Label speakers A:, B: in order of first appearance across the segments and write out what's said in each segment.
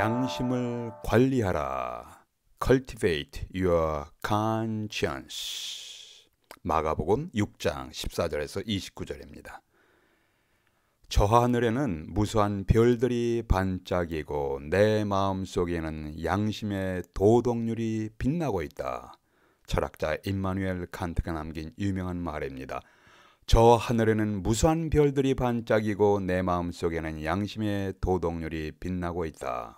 A: 양심을 관리하라. Cultivate your conscience. 마가복음 6장 14절에서 29절입니다. 저 하늘에는 무수한 별들이 반짝이고 내 마음속에는 양심의 도덕률이 빛나고 있다. 철학자 임마누엘 칸트가 남긴 유명한 말입니다. 저 하늘에는 무수한 별들이 반짝이고 내 마음속에는 양심의 도덕률이 빛나고 있다.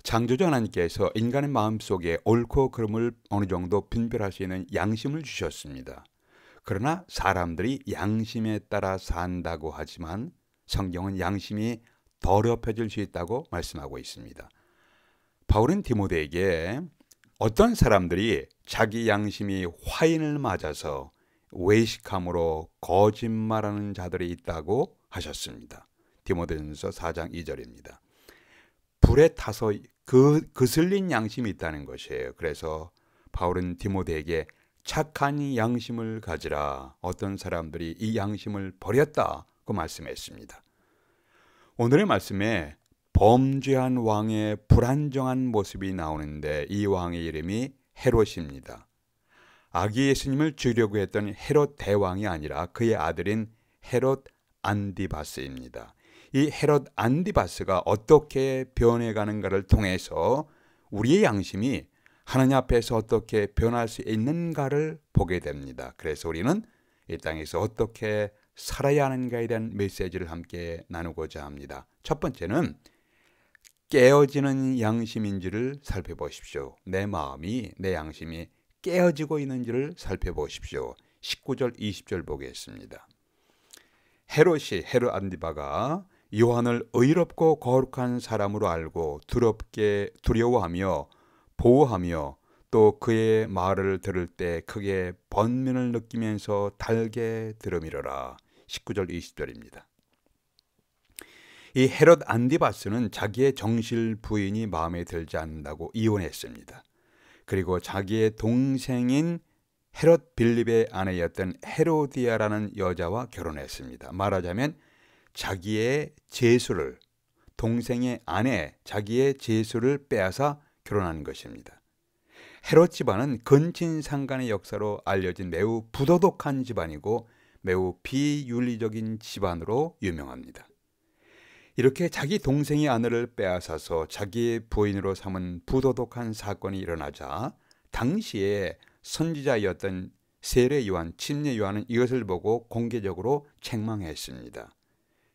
A: 창조주 하나님께서 인간의 마음속에 옳고 그름을 어느 정도 분별할 수 있는 양심을 주셨습니다. 그러나 사람들이 양심에 따라 산다고 하지만 성경은 양심이 더럽혀질 수 있다고 말씀하고 있습니다. 바울은 디모데에게 어떤 사람들이 자기 양심이 화인을 맞아서 외식함으로 거짓말하는 자들이 있다고 하셨습니다. 디모데전서 4장 2절입니다. 불에 타서 그슬린 양심이 있다는 것이에요. 그래서 바울은 디모데에게 착한 양심을 가지라. 어떤 사람들이 이 양심을 버렸다고 말씀했습니다. 오늘의 말씀에 범죄한 왕의 불안정한 모습이 나오는데 이 왕의 이름이 헤롯입니다. 아기 예수님을 죽이려고 했던 헤롯 대왕이 아니라 그의 아들인 헤롯 안디바스입니다. 이 헤롯 안디바스가 어떻게 변해가는가를 통해서 우리의 양심이 하나님 앞에서 어떻게 변할 수 있는가를 보게 됩니다. 그래서 우리는 이 땅에서 어떻게 살아야 하는가에 대한 메시지를 함께 나누고자 합니다. 첫 번째는 깨어지는 양심인지를 살펴보십시오. 내 마음이, 내 양심이 깨어지고 있는지를 살펴보십시오. 19절 20절 보겠습니다. 헤롯 안디바가 요한을 의롭고 거룩한 사람으로 알고 두려워하며 보호하며 또 그의 말을 들을 때 크게 번민을 느끼면서 달게 들음이러라. 19절 20절입니다. 이 헤롯 안디바스는 자기의 정실 부인이 마음에 들지 않는다고 이혼했습니다. 그리고 자기의 동생인 헤롯 빌립의 아내였던 헤로디아라는 여자와 결혼했습니다. 말하자면 자기의 제수를, 동생의 아내, 자기의 제수를 빼앗아 결혼한 것입니다. 헤롯 집안은 근친상간의 역사로 알려진 매우 부도덕한 집안이고 매우 비윤리적인 집안으로 유명합니다. 이렇게 자기 동생의 아내를 빼앗아서 자기의 부인으로 삼은 부도덕한 사건이 일어나자 당시에 선지자였던 세례 요한, 침례 요한은 이것을 보고 공개적으로 책망했습니다.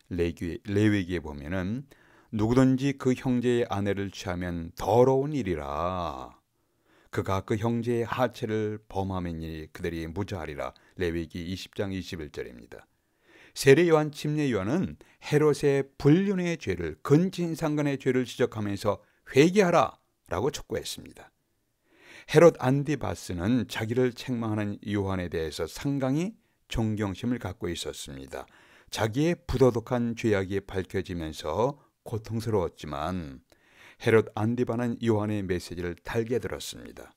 A: 레위기에 보면은 누구든지 그 형제의 아내를 취하면 더러운 일이라. 그가 그 형제의 하체를 범함이니 그들이 무자하리라. 레위기 20장 21절입니다. 세례 요한, 침례 요한은 헤롯의 불륜의 죄를, 근친상간의 죄를 지적하면서 회개하라 라고 촉구했습니다. 헤롯 안디바스는 자기를 책망하는 요한에 대해서 상당히 존경심을 갖고 있었습니다. 자기의 부도덕한 죄악이 밝혀지면서 고통스러웠지만 헤롯 안디바는 요한의 메시지를 달게 들었습니다.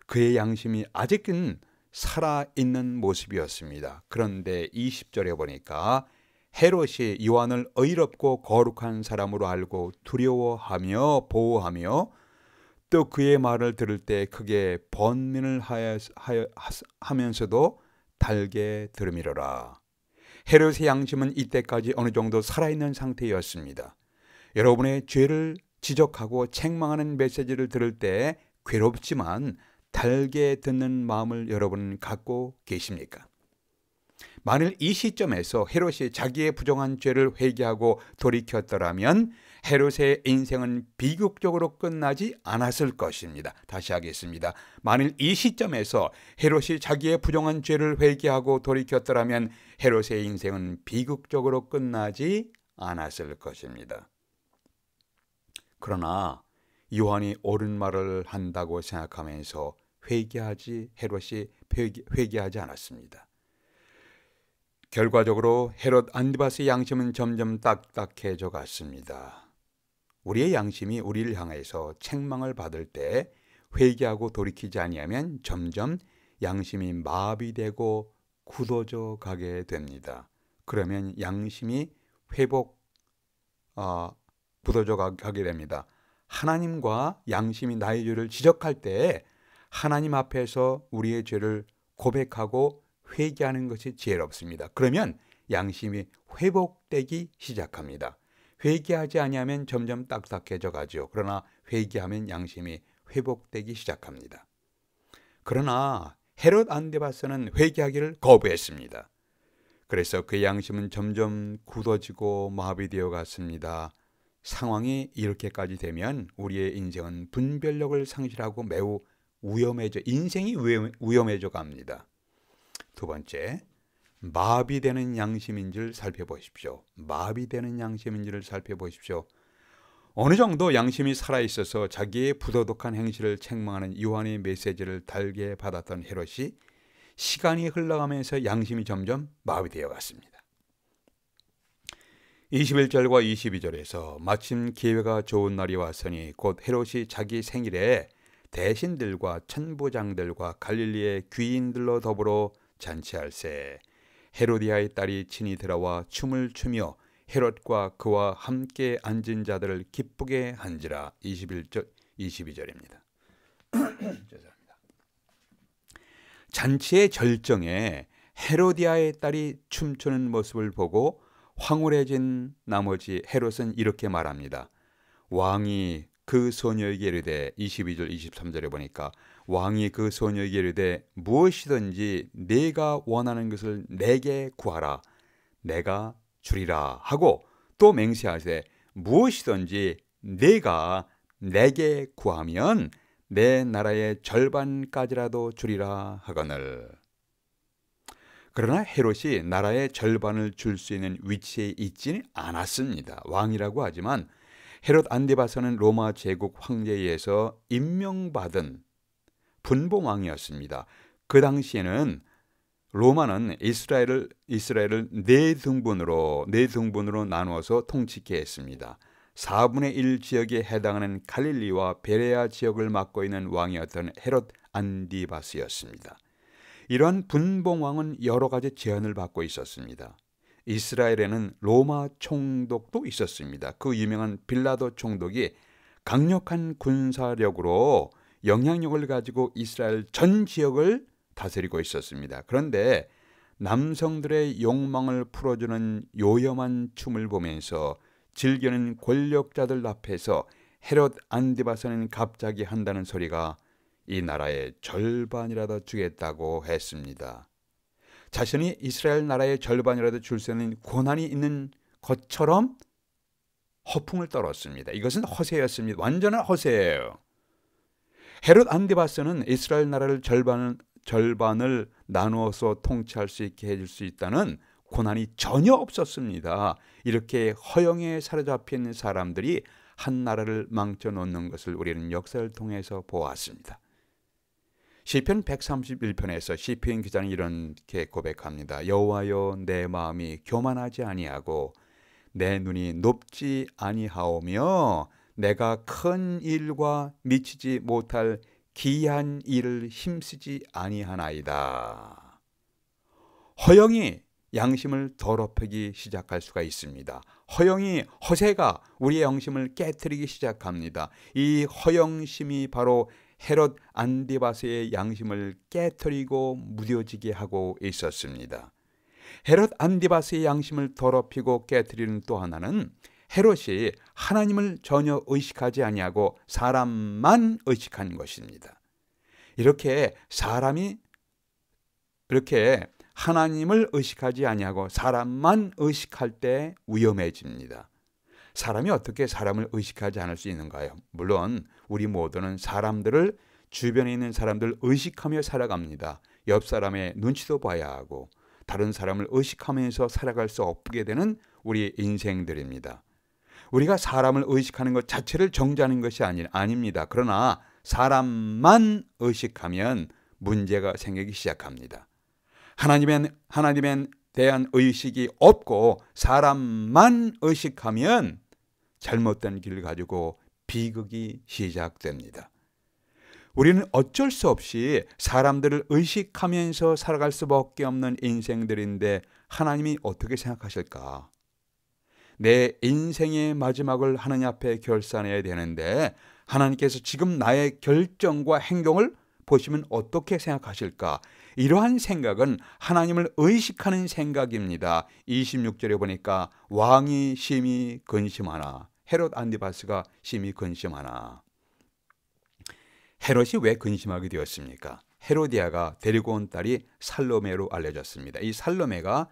A: 그의 양심이 아직은 살아있는 모습이었습니다. 그런데 20절에 보니까 헤롯이 요한을 의롭고 거룩한 사람으로 알고 두려워하며 보호하며 또 그의 말을 들을 때 크게 번민을 하면서도 달게 들음이러라. 헤롯의 양심은 이때까지 어느 정도 살아있는 상태였습니다. 여러분의 죄를 지적하고 책망하는 메시지를 들을 때 괴롭지만 달게 듣는 마음을 여러분은 갖고 계십니까? 만일 이 시점에서 헤롯이 자기의 부정한 죄를 회개하고 돌이켰더라면 헤롯의 인생은 비극적으로 끝나지 않았을 것입니다. 다시 하겠습니다. 만일 이 시점에서 헤롯이 자기의 부정한 죄를 회개하고 돌이켰더라면 헤롯의 인생은 비극적으로 끝나지 않았을 것입니다. 그러나 요한이 옳은 말을 한다고 생각하면서 헤롯이 회개하지 않았습니다. 결과적으로 헤롯 안디바스의 양심은 점점 딱딱해져 갔습니다. 우리의 양심이 우리를 향해서 책망을 받을 때 회개하고 돌이키지 아니하면 점점 양심이 마비되고 굳어져 가게 됩니다. 그러면 양심이 굳어져 가게 됩니다. 하나님과 양심이 나의 죄를 지적할 때 하나님 앞에서 우리의 죄를 고백하고 회개하는 것이 지혜롭습니다. 그러면 양심이 회복되기 시작합니다. 회개하지 아니하면 점점 딱딱해져 가죠. 그러나 회개하면 양심이 회복되기 시작합니다. 그러나 헤롯 안디바스는 회개하기를 거부했습니다. 그래서 그의 양심은 점점 굳어지고 마비되어 갔습니다. 상황이 이렇게까지 되면 우리의 인생은 분별력을 상실하고 매우 인생이 위험해져 갑니다. 두 번째, 마비되는 양심인지를 살펴보십시오. 마비되는 양심인지를 살펴보십시오. 어느 정도 양심이 살아있어서 자기의 부도덕한 행실을 책망하는 요한의 메시지를 달게 받았던 헤롯이 시간이 흘러가면서 양심이 점점 마비되어 갔습니다. 21절과 22절에서 마침 기회가 좋은 날이 왔으니 곧 헤롯이 자기 생일에 대신들과 천부장들과 갈릴리의 귀인들로 더불어 잔치할세 헤로디아의 딸이 친히 들어와 춤을 추며 헤롯과 그와 함께 앉은 자들을 기쁘게 한지라. 21절, 22절입니다. 죄송합니다. 잔치의 절정에 헤로디아의 딸이 춤추는 모습을 보고 황홀해진 나머지 헤롯은 이렇게 말합니다. 왕이 그 소녀에게 이르되 22절 23절에 보니까 왕이 그 소녀에게 이르되 무엇이든지 네가 원하는 것을 내게 구하라 내가 주리라 하고 또 맹세하되 무엇이든지 네가 내게 구하면 내 나라의 절반까지라도 주리라 하거늘. 그러나 헤롯이 나라의 절반을 줄 수 있는 위치에 있지는 않았습니다. 왕이라고 하지만 헤롯 안디바스는 로마 제국 황제에 의해서 임명받은 분봉왕이었습니다. 그 당시에는 로마는 이스라엘을 네 등분으로 나누어서 통치케 했습니다. 4분의 1 지역에 해당하는 갈릴리와 베레아 지역을 맡고 있는 왕이었던 헤롯 안디바스였습니다. 이러한 분봉왕은 여러 가지 제한을 받고 있었습니다. 이스라엘에는 로마 총독도 있었습니다. 그 유명한 빌라도 총독이 강력한 군사력으로 영향력을 가지고 이스라엘 전 지역을 다스리고 있었습니다. 그런데 남성들의 욕망을 풀어주는 요염한 춤을 보면서 즐기는 권력자들 앞에서 헤롯 안디바스는 갑자기 한다는 소리가 이 나라의 절반이라도 주겠다고 했습니다. 자신이 이스라엘 나라의 절반이라도 줄 수 있는 권한이 있는 것처럼 허풍을 떨었습니다. 이것은 허세였습니다. 완전한 허세예요. 헤롯 안디바스는 이스라엘 나라를 절반을 나누어서 통치할 수 있게 해줄 수 있다는 권한이 전혀 없었습니다. 이렇게 허영에 사로잡힌 사람들이 한 나라를 망쳐놓는 것을 우리는 역사를 통해서 보았습니다. 시편 131편에서 시편 기자는 이렇게 고백합니다. 여호와여 내 마음이 교만하지 아니하고 내 눈이 높지 아니하오며 내가 큰 일과 미치지 못할 기이한 일을 힘쓰지 아니하나이다. 허영이 양심을 더럽히기 시작할 수가 있습니다. 허세가 우리의 양심을 깨트리기 시작합니다. 이 허영심이 바로 헤롯 안디바스의 양심을 깨트리고 무뎌지게 하고 있었습니다. 헤롯 안디바스의 양심을 더럽히고 깨트리는 또 하나는 헤롯이 하나님을 전혀 의식하지 아니하고 사람만 의식한 것입니다. 이렇게 하나님을 의식하지 아니하고 사람만 의식할 때 위험해집니다. 사람이 어떻게 사람을 의식하지 않을 수 있는가요? 물론 우리 모두는 주변에 있는 사람들 의식하며 살아갑니다. 옆 사람의 눈치도 봐야 하고 다른 사람을 의식하면서 살아갈 수 없게 되는 우리의 인생들입니다. 우리가 사람을 의식하는 것 자체를 정죄하는 것이 아닙니다. 그러나 사람만 의식하면 문제가 생기기 시작합니다. 하나님에 대한 의식이 없고 사람만 의식하면 잘못된 길을 가지고 비극이 시작됩니다. 우리는 어쩔 수 없이 사람들을 의식하면서 살아갈 수밖에 없는 인생들인데 하나님이 어떻게 생각하실까? 내 인생의 마지막을 하나님 앞에 결산해야 되는데 하나님께서 지금 나의 결정과 행동을 보시면 어떻게 생각하실까? 이러한 생각은 하나님을 의식하는 생각입니다. 26절에 보니까 왕이 심히 근심하나, 헤롯 안디바스가 심히 근심하나. 헤롯이 왜 근심하게 되었습니까? 헤로디아가 데리고 온 딸이 살로메로 알려졌습니다. 이 살로메가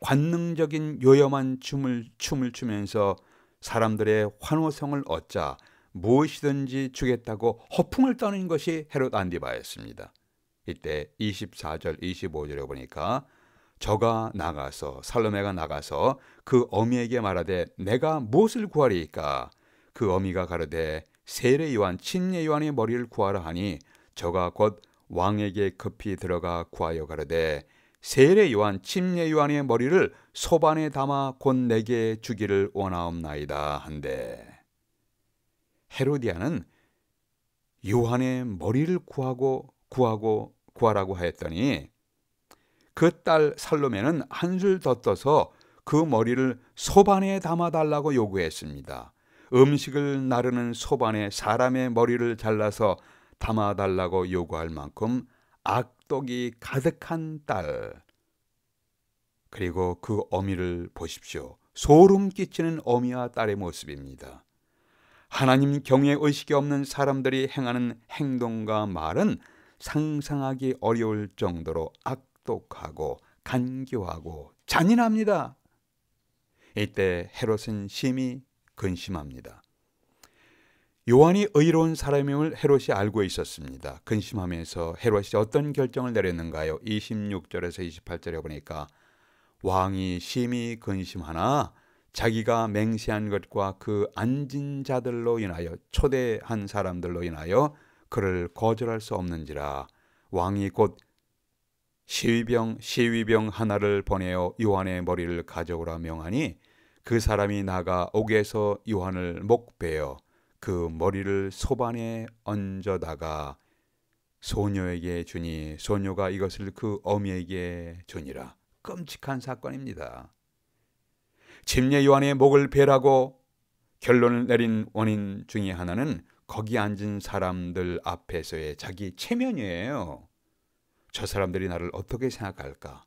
A: 관능적인 요염한 춤을 추면서 사람들의 환호성을 얻자 무엇이든지 주겠다고 허풍을 떠는 것이 헤롯 안디바였습니다. 이때 24절 25절에 보니까 저가 나가서, 살로메가 나가서 그 어미에게 말하되 내가 무엇을 구하리이까? 그 어미가 가로되 세례 요한 침례 요한의 머리를 구하라 하니 저가 곧 왕에게 급히 들어가 구하여 가로되 세례 요한 침례 요한의 머리를 소반에 담아 곧 내게 주기를 원하옵나이다 한데, 헤로디아는 요한의 머리를 구하라고 하였더니 그 딸 살로메는 한술 더 떠서 그 머리를 소반에 담아달라고 요구했습니다. 음식을 나르는 소반에 사람의 머리를 잘라서 담아달라고 요구할 만큼 악독이 가득한 딸, 그리고 그 어미를 보십시오. 소름 끼치는 어미와 딸의 모습입니다. 하나님 경외 의식이 없는 사람들이 행하는 행동과 말은 상상하기 어려울 정도로 악독하고 간교하고 잔인합니다. 이때 헤롯은 심히 근심합니다. 요한이 의로운 사람임을 헤롯이 알고 있었습니다. 근심하면서 헤롯이 어떤 결정을 내렸는가요? 26절에서 28절에 보니까 왕이 심히 근심하나 자기가 맹세한 것과 그 앉은 자들로 인하여, 초대한 사람들로 인하여 그를 거절할 수 없는지라 왕이 곧 시위병 하나를 보내어 요한의 머리를 가져오라 명하니 그 사람이 나가 옥에서 요한을 목베어 그 머리를 소반에 얹어다가 소녀에게 주니 소녀가 이것을 그 어미에게 주니라. 끔찍한 사건입니다. 침례 요한의 목을 베라고 결론을 내린 원인 중에 하나는 거기 앉은 사람들 앞에서의 자기 체면이에요. 저 사람들이 나를 어떻게 생각할까?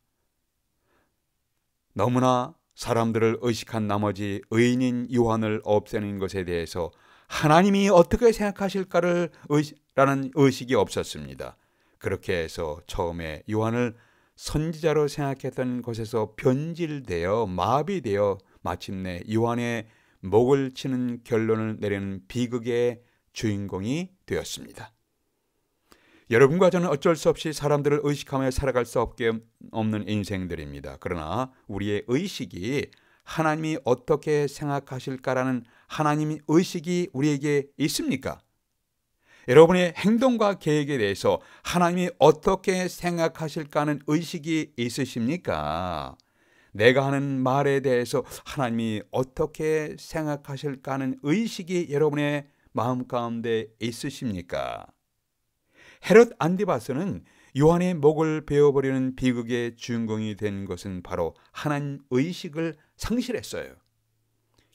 A: 너무나 사람들을 의식한 나머지 의인인 요한을 없애는 것에 대해서 하나님이 어떻게 생각하실까를 라는 의식이 없었습니다. 그렇게 해서 처음에 요한을 선지자로 생각했던 것에서 변질되어 마비되어 마침내 요한의 목을 치는 결론을 내리는 비극의 주인공이 되었습니다. 여러분과 저는 어쩔 수 없이 사람들을 의식하며 살아갈 수 없는 인생들입니다. 그러나 우리의 의식이 하나님이 어떻게 생각하실까라는 하나님의 의식이 우리에게 있습니까? 여러분의 행동과 계획에 대해서 하나님이 어떻게 생각하실까 하는 의식이 있으십니까? 내가 하는 말에 대해서 하나님이 어떻게 생각하실까 하는 의식이 여러분의 마음 가운데 있으십니까? 헤롯 안디바스는 요한의 목을 베어버리는 비극의 주인공이 된 것은 바로 하나님 의식을 상실했어요.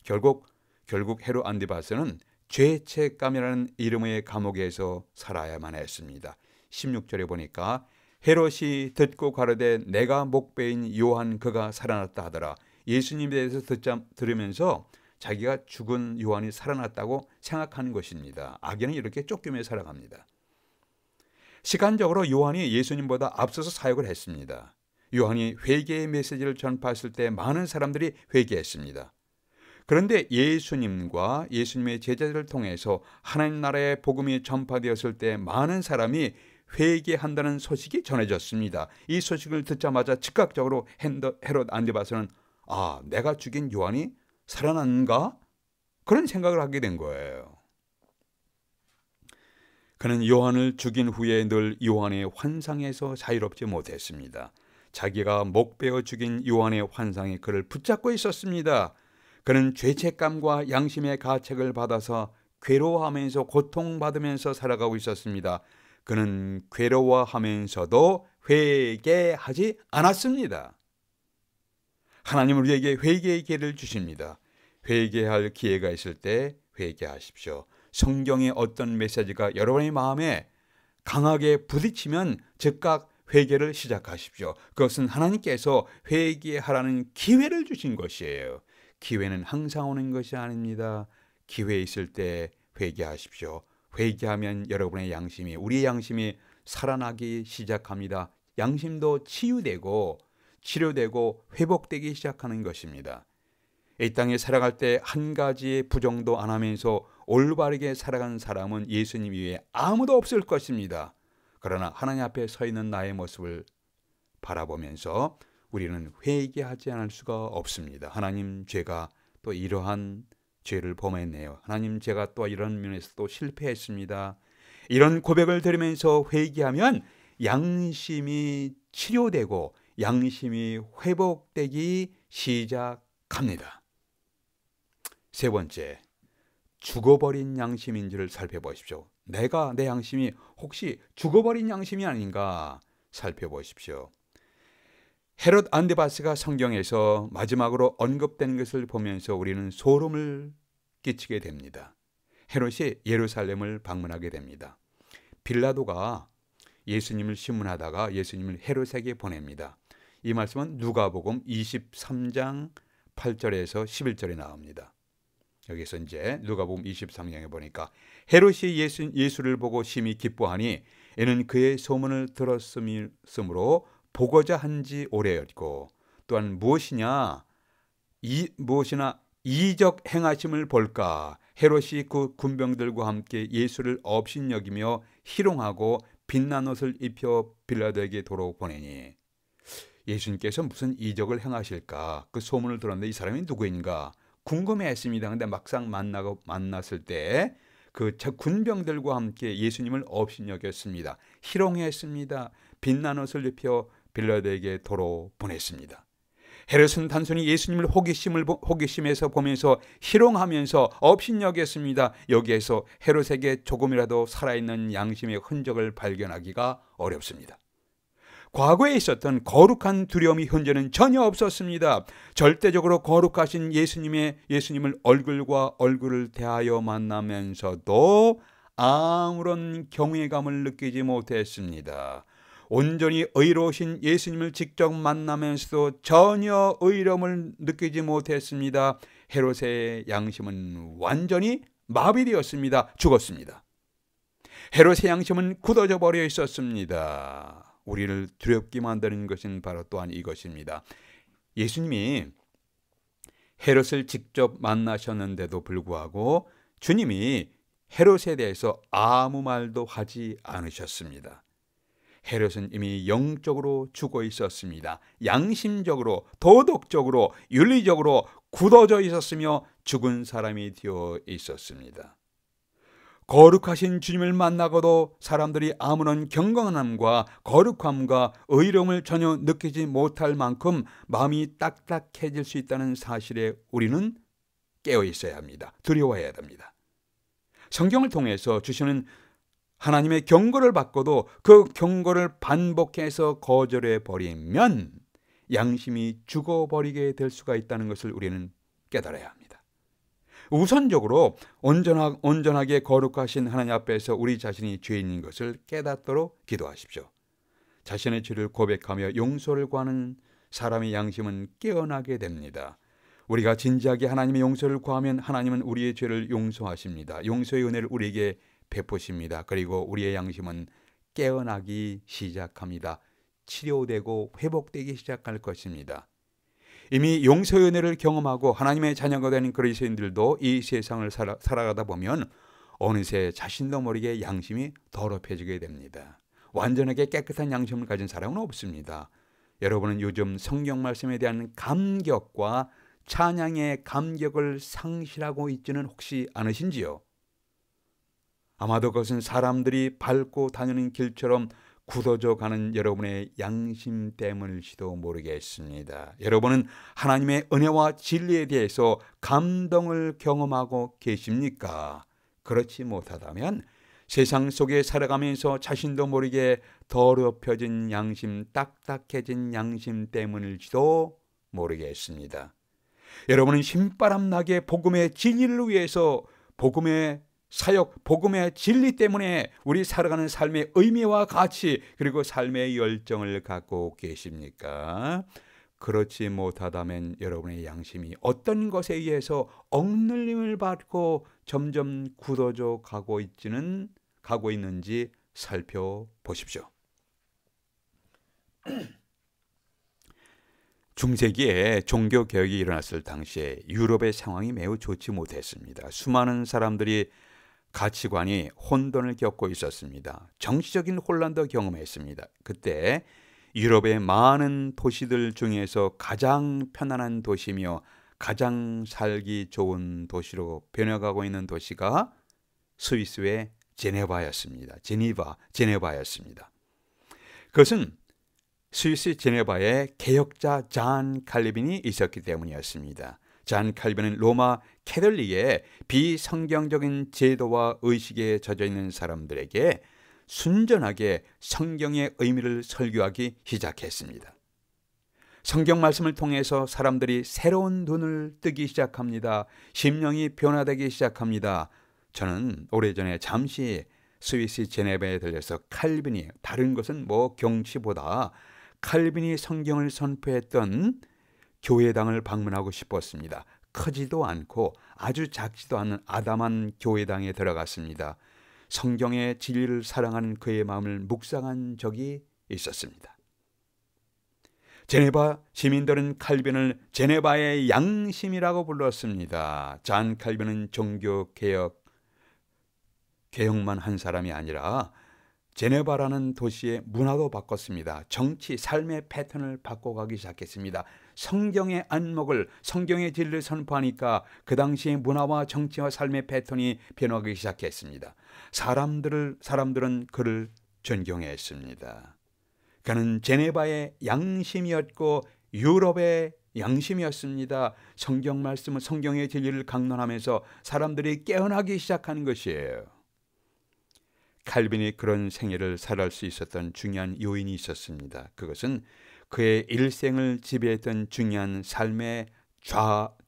A: 결국 헤롯 안디바스는 죄책감이라는 이름의 감옥에서 살아야만 했습니다. 16절에 보니까 헤롯이 듣고 가로되 내가 목베인 요한 그가 살아났다 하더라. 예수님에 대해서 들으면서 자기가 죽은 요한이 살아났다고 생각하는 것입니다. 악인은 이렇게 쫓기며 살아갑니다. 시간적으로 요한이 예수님보다 앞서서 사역을 했습니다. 요한이 회개의 메시지를 전파했을 때 많은 사람들이 회개했습니다. 그런데 예수님과 예수님의 제자들을 통해서 하나님 나라의 복음이 전파되었을 때 많은 사람이 회개한다는 소식이 전해졌습니다. 이 소식을 듣자마자 즉각적으로 헤롯 안디바스는 내가 죽인 요한이 살아났는가? 그런 생각을 하게 된 거예요. 그는 요한을 죽인 후에 늘 요한의 환상에서 자유롭지 못했습니다. 자기가 목베어 죽인 요한의 환상이 그를 붙잡고 있었습니다. 그는 죄책감과 양심의 가책을 받아서 괴로워하면서 고통받으면서 살아가고 있었습니다. 그는 괴로워하면서도 회개하지 않았습니다. 하나님은 우리에게 회개의 기회를 주십니다. 회개할 기회가 있을 때 회개하십시오. 성경의 어떤 메시지가 여러분의 마음에 강하게 부딪히면 즉각 회개를 시작하십시오. 그것은 하나님께서 회개하라는 기회를 주신 것이에요. 기회는 항상 오는 것이 아닙니다. 기회 있을 때 회개하십시오. 회개하면 여러분의 양심이, 우리의 양심이 살아나기 시작합니다. 양심도 치유되고 치료되고 회복되기 시작하는 것입니다. 이 땅에 살아갈 때 한 가지의 부정도 안 하면서 올바르게 살아간 사람은 예수님 이외에 아무도 없을 것입니다. 그러나 하나님 앞에 서 있는 나의 모습을 바라보면서 우리는 회개하지 않을 수가 없습니다. 하나님, 제가 또 이러한 죄를 범했네요. 하나님, 제가 또 이런 면에서 또 실패했습니다. 이런 고백을 드리면서 회개하면 양심이 치료되고 양심이 회복되기 시작합니다. 세 번째, 죽어버린 양심인지를 살펴보십시오. 내 양심이 혹시 죽어버린 양심이 아닌가 살펴보십시오. 헤롯 안디바스가 성경에서 마지막으로 언급된 것을 보면서 우리는 소름을 끼치게 됩니다. 헤롯이 예루살렘을 방문하게 됩니다. 빌라도가 예수님을 신문하다가 예수님을 헤롯에게 보냅니다. 이 말씀은 누가복음 23장 8절에서 11절에 나옵니다. 여기서 이제 누가복음 23장에 보니까 헤롯이 예수를 보고 심히 기뻐하니 이는 그의 소문을 들었으므로 보고자 한지 오래였고 또한 무엇이나 이적 행하심을 볼까. 헤롯이 그 군병들과 함께 예수를 업신여기며 희롱하고 빛난 옷을 입혀 빌라도에게 도로 보내니 예수님께서 무슨 이적을 행하실까, 그 소문을 들었는데 이 사람이 누구인가 궁금해했습니다. 근데 막상 만났을 때 그 군병들과 함께 예수님을 업신여겼습니다. 희롱했습니다. 빛난 옷을 입혀 빌라도에게 도로 보냈습니다. 헤롯은 단순히 예수님을 호기심에서 보면서 희롱하면서 업신여겼습니다. 여기에서 헤롯에게 조금이라도 살아있는 양심의 흔적을 발견하기가 어렵습니다. 과거에 있었던 거룩한 두려움이 현재는 전혀 없었습니다. 절대적으로 거룩하신 예수님을 얼굴과 얼굴을 대하여 만나면서도 아무런 경외감을 느끼지 못했습니다. 온전히 의로우신 예수님을 직접 만나면서도 전혀 의로움을 느끼지 못했습니다. 헤롯의 양심은 완전히 마비되었습니다. 죽었습니다. 헤롯의 양심은 굳어져 버려 있었습니다. 우리를 두렵게 만드는 것은 바로 또한 이것입니다. 예수님이 헤롯을 직접 만나셨는데도 불구하고 주님이 헤롯에 대해서 아무 말도 하지 않으셨습니다. 헤롯은 이미 영적으로 죽어 있었습니다. 양심적으로, 도덕적으로, 윤리적으로 굳어져 있었으며 죽은 사람이 되어 있었습니다. 거룩하신 주님을 만나고도 사람들이 아무런 경건함과 거룩함과 의로움을 전혀 느끼지 못할 만큼 마음이 딱딱해질 수 있다는 사실에 우리는 깨어 있어야 합니다. 두려워해야 됩니다. 성경을 통해서 주시는 하나님의 경고를 받고도 그 경고를 반복해서 거절해 버리면 양심이 죽어버리게 될 수가 있다는 것을 우리는 깨달아야 합니다. 우선적으로 온전하게 거룩하신 하나님 앞에서 우리 자신이 죄인인 것을 깨닫도록 기도하십시오. 자신의 죄를 고백하며 용서를 구하는 사람의 양심은 깨어나게 됩니다. 우리가 진지하게 하나님의 용서를 구하면 하나님은 우리의 죄를 용서하십니다. 용서의 은혜를 우리에게 베푸십니다. 그리고 우리의 양심은 깨어나기 시작합니다. 치료되고 회복되기 시작할 것입니다. 이미 용서의 은혜를 경험하고 하나님의 자녀가 되는 그리스도인들도 이 세상을 살아가다 보면 어느새 자신도 모르게 양심이 더럽혀지게 됩니다. 완전하게 깨끗한 양심을 가진 사람은 없습니다. 여러분은 요즘 성경 말씀에 대한 감격과 찬양의 감격을 상실하고 있지는 혹시 않으신지요? 아마도 그것은 사람들이 밟고 다니는 길처럼 굳어져 가는 여러분의 양심 때문일지도 모르겠습니다. 여러분은 하나님의 은혜와 진리에 대해서 감동을 경험하고 계십니까? 그렇지 못하다면 세상 속에 살아가면서 자신도 모르게 더럽혀진 양심, 딱딱해진 양심 때문일지도 모르겠습니다. 여러분은 신바람나게 복음의 진리를 위해서 복음의 사역, 복음의 진리 때문에 우리 살아가는 삶의 의미와 가치 그리고 삶의 열정을 갖고 계십니까? 그렇지 못하다면 여러분의 양심이 어떤 것에 의해서 억눌림을 받고 점점 굳어져 가고 있는지 살펴보십시오. 중세기에 종교개혁이 일어났을 당시에 유럽의 상황이 매우 좋지 못했습니다. 수많은 사람들이 가치관이 혼돈을 겪고 있었습니다. 정치적인 혼란도 경험했습니다. 그때 유럽의 많은 도시들 중에서 가장 편안한 도시며 가장 살기 좋은 도시로 변해가고 있는 도시가 스위스의 제네바였습니다. 제네바였습니다. 그것은 스위스 제네바에 개혁자 잔 칼빈이 있었기 때문이었습니다. 잔 칼빈은 로마 캐톨릭의 비성경적인 제도와 의식에 젖어 있는 사람들에게 순전하게 성경의 의미를 설교하기 시작했습니다. 성경 말씀을 통해서 사람들이 새로운 눈을 뜨기 시작합니다. 심령이 변화되기 시작합니다. 저는 오래전에 잠시 스위스 제네바에 들려서 칼빈이, 다른 것은 뭐 경치보다 칼빈이 성경을 선포했던 교회당을 방문하고 싶었습니다. 크지도 않고 아주 작지도 않은 아담한 교회당에 들어갔습니다. 성경의 진리를 사랑하는 그의 마음을 묵상한 적이 있었습니다. 제네바 시민들은 칼빈을 제네바의 양심이라고 불렀습니다. 잔 칼빈은 종교 개혁만 한 사람이 아니라 제네바라는 도시의 문화도 바꿨습니다. 정치, 삶의 패턴을 바꿔가기 시작했습니다. 성경의 안목을, 성경의 진리를 선포하니까 그 당시의 문화와 정치와 삶의 패턴이 변하기 시작했습니다. 사람들은 그를 존경했습니다. 그는 제네바의 양심이었고 유럽의 양심이었습니다. 성경 말씀은 성경의 진리를 강론하면서 사람들이 깨어나기 시작하는 것이에요. 칼빈이 그런 생애를 살아갈 수 있었던 중요한 요인이 있었습니다. 그것은 그의 일생을 지배했던 중요한 삶의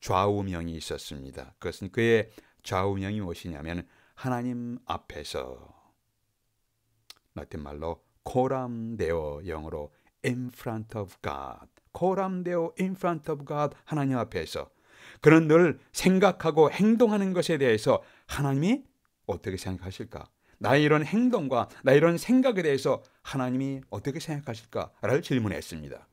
A: 좌우명이 있었습니다. 그것은 그의 좌우명이 무엇이냐면 하나님 앞에서, 라틴 말로 코람데오, 영어로 in front of God, 코람데오 in front of God, 하나님 앞에서 그는 늘 생각하고 행동하는 것에 대해서 하나님이 어떻게 생각하실까? 나의 이런 행동과 나의 이런 생각에 대해서 하나님이 어떻게 생각하실까를 질문했습니다.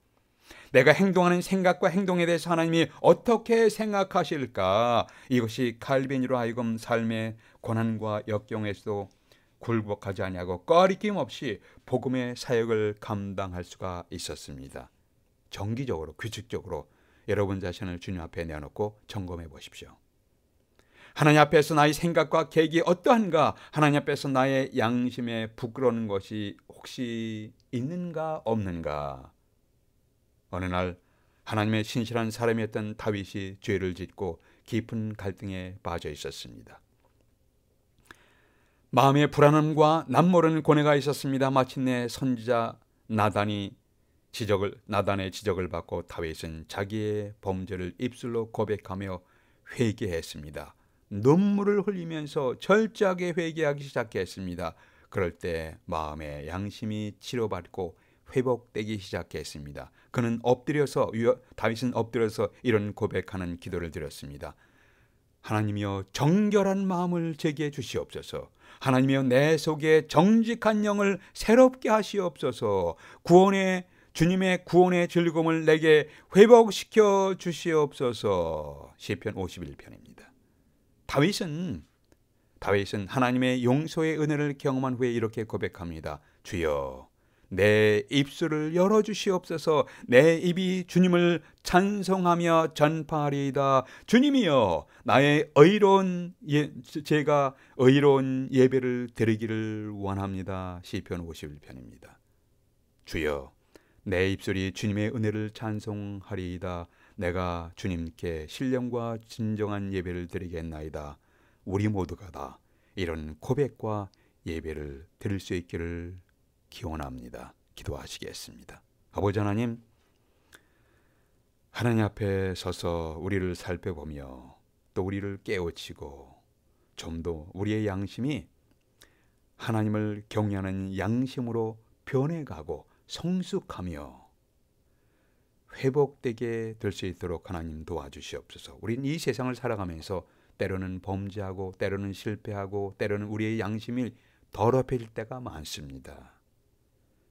A: 내가 행동하는 생각과 행동에 대해서 하나님이 어떻게 생각하실까? 이것이 칼빈으로 하여금 삶의 고난과 역경에서도 굴복하지 아니하고 꺼리낌 없이 복음의 사역을 감당할 수가 있었습니다. 정기적으로, 규칙적으로 여러분 자신을 주님 앞에 내어놓고 점검해 보십시오. 하나님 앞에서 나의 생각과 계획이 어떠한가? 하나님 앞에서 나의 양심에 부끄러운 것이 혹시 있는가 없는가? 어느 날 하나님의 신실한 사람이었던 다윗이 죄를 짓고 깊은 갈등에 빠져 있었습니다. 마음의 불안함과 남모르는 고뇌가 있었습니다. 마침내 선지자 나단의 지적을 받고 다윗은 자기의 범죄를 입술로 고백하며 회개했습니다. 눈물을 흘리면서 철저하게 회개하기 시작했습니다. 그럴 때 마음의 양심이 치료받고 회복되기 시작했습니다. 다윗은 엎드려서 이런 고백하는 기도를 드렸습니다. 하나님이여, 정결한 마음을 제게 주시옵소서. 하나님이여, 내 속에 정직한 영을 새롭게 하시옵소서. 주님의 구원의 즐거움을 내게 회복시켜 주시옵소서. 시편 51편입니다. 다윗은 하나님의 용서의 은혜를 경험한 후에 이렇게 고백합니다. 주여, 내 입술을 열어주시옵소서. 내 입이 주님을 찬송하며 전파하리이다. 주님이여, 제가 의로운 예배를 드리기를 원합니다. 시편 51편입니다. 주여, 내 입술이 주님의 은혜를 찬송하리이다. 내가 주님께 신령과 진정한 예배를 드리겠나이다. 우리 모두가 다 이런 고백과 예배를 드릴 수 있기를 기원합니다. 기도하시겠습니다. 아버지 하나님, 하나님 앞에 서서 우리를 살펴보며 또 우리를 깨우치고 좀 더 우리의 양심이 하나님을 경외하는 양심으로 변해가고 성숙하며 회복되게 될 수 있도록 하나님 도와주시옵소서. 우리는 이 세상을 살아가면서 때로는 범죄하고 때로는 실패하고 때로는 우리의 양심이 더럽혀질 때가 많습니다.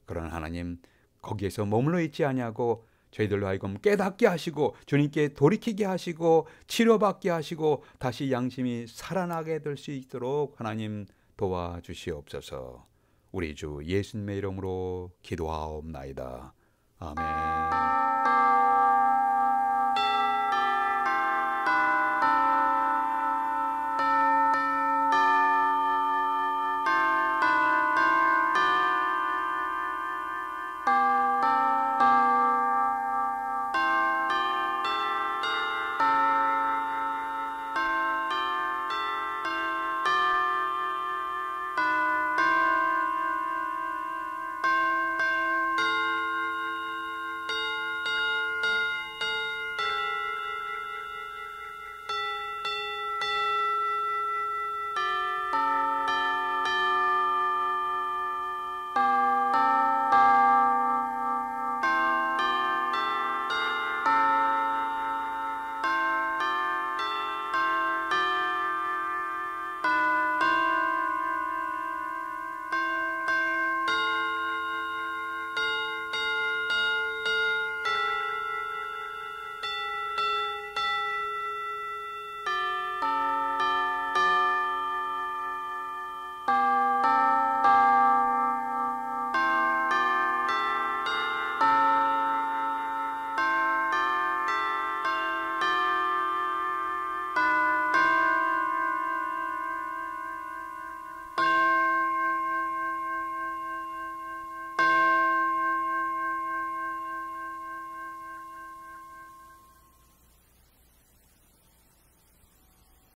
A: 그러나 하나님 거기에서 머물러 있지 아니하고 저희들로 하여금 깨닫게 하시고 주님께 돌이키게 하시고 치료받게 하시고 다시 양심이 살아나게 될 수 있도록 하나님 도와주시옵소서. 우리 주 예수님의 이름으로 기도하옵나이다. 아멘.